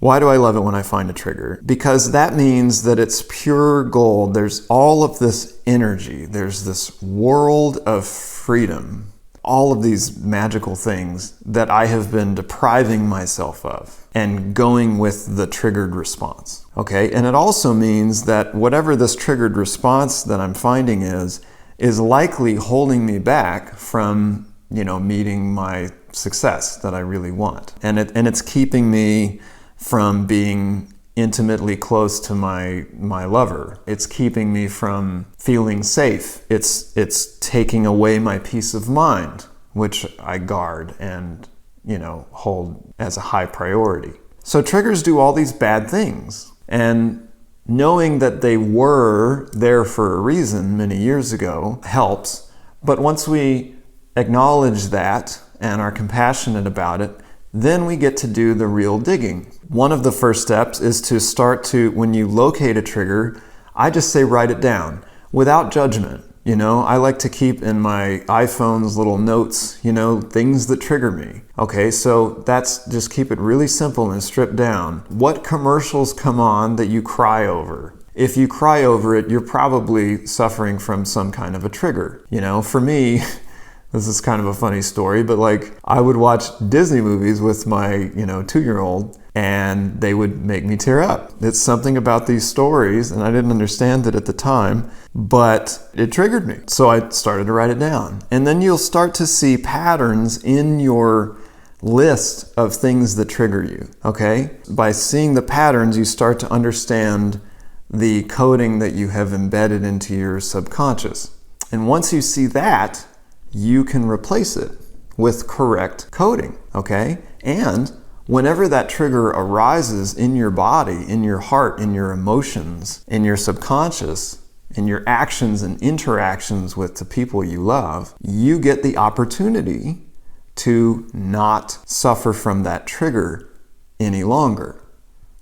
Why do I love it when I find a trigger? Because that means that it's pure gold. There's all of this energy. There's this world of freedom. All of these magical things that I have been depriving myself of and going with the triggered response. Okay? And it also means that whatever this triggered response that I'm finding is likely holding me back from, meeting my success that I really want. And it's keeping me from being intimately close to my lover. It's keeping me from feeling safe. It's taking away my peace of mind, which I guard and, hold as a high priority. So triggers do all these bad things. And knowing that they were there for a reason many years ago helps. But once we acknowledge that and are compassionate about it, then we get to do the real digging. One of the first steps is to start to, when you locate a trigger, I just say write it down without judgment. I like to keep in my iPhone's little notes, things that trigger me. Okay, so that's just keep it really simple and stripped down. What commercials come on that you cry over? If you cry over it, you're probably suffering from some kind of a trigger. For me, this is kind of a funny story, but I would watch Disney movies with my, 2-year-old, and they would make me tear up. It's something about these stories, and I didn't understand it at the time, but it triggered me. So I started to write it down. And then you'll start to see patterns in your list of things that trigger you, okay? By seeing the patterns, you start to understand the coding that you have embedded into your subconscious. And once you see that, you can replace it with correct coding, okay? And whenever that trigger arises in your body, in your heart, in your emotions, in your subconscious, in your actions and interactions with the people you love, you get the opportunity to not suffer from that trigger any longer.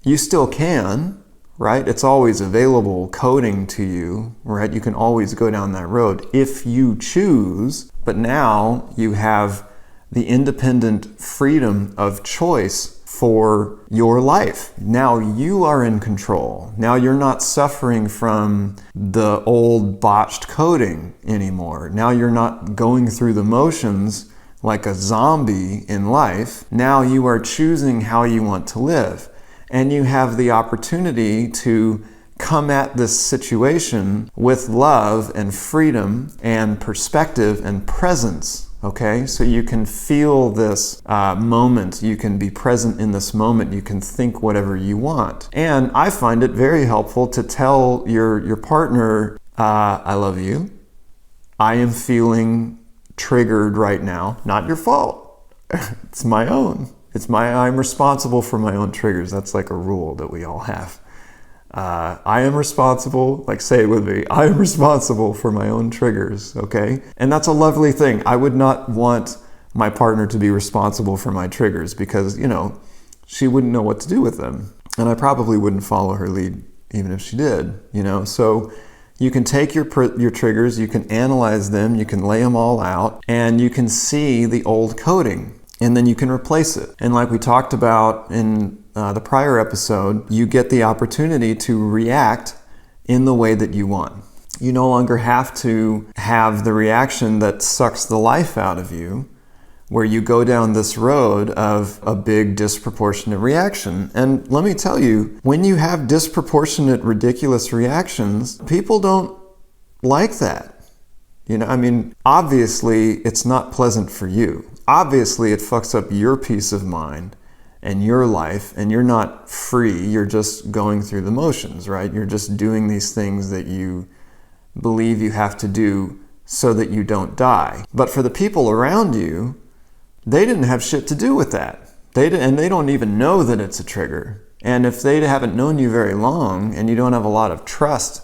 You still can, right? It's always available coding to you, right? You can always go down that road if you choose, but now you have the independent freedom of choice for your life. Now you are in control. Now you're not suffering from the old botched coding anymore. Now you're not going through the motions like a zombie in life. Now you are choosing how you want to live. And you have the opportunity to come at this situation with love and freedom and perspective and presence, okay? So you can feel this moment. You can be present in this moment. You can think whatever you want. And I find it very helpful to tell your partner, I love you. I am feeling triggered right now. Not your fault. It's my own. I'm responsible for my own triggers. That's like a rule that we all have. I am responsible, say it with me, I am responsible for my own triggers, okay? And that's a lovely thing. I would not want my partner to be responsible for my triggers because, she wouldn't know what to do with them. And I probably wouldn't follow her lead even if she did, So you can take your triggers, you can analyze them, you can lay them all out, and you can see the old coding. And then you can replace it. And like we talked about in the prior episode, you get the opportunity to react in the way that you want. You no longer have to have the reaction that sucks the life out of you, where you go down this road of a big disproportionate reaction. And let me tell you, when you have disproportionate, ridiculous reactions, people don't like that. Obviously, it's not pleasant for you. Obviously, it fucks up your peace of mind and your life, and you're not free. You're just going through the motions, right? You're just doing these things that you believe you have to do so that you don't die. But for the people around you, they didn't have shit to do with that. They don't even know that it's a trigger. And if they haven't known you very long and you don't have a lot of trust,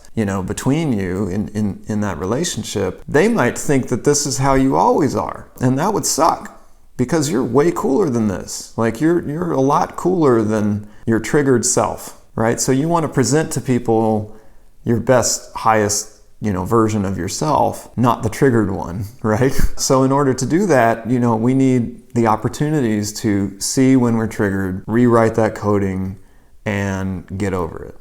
between you in that relationship, they might think that this is how you always are. And that would suck because you're way cooler than this. You're a lot cooler than your triggered self, right? So you want to present to people your best, highest, version of yourself, not the triggered one, right? So in order to do that, we need the opportunities to see when we're triggered, rewrite that coding, and get over it.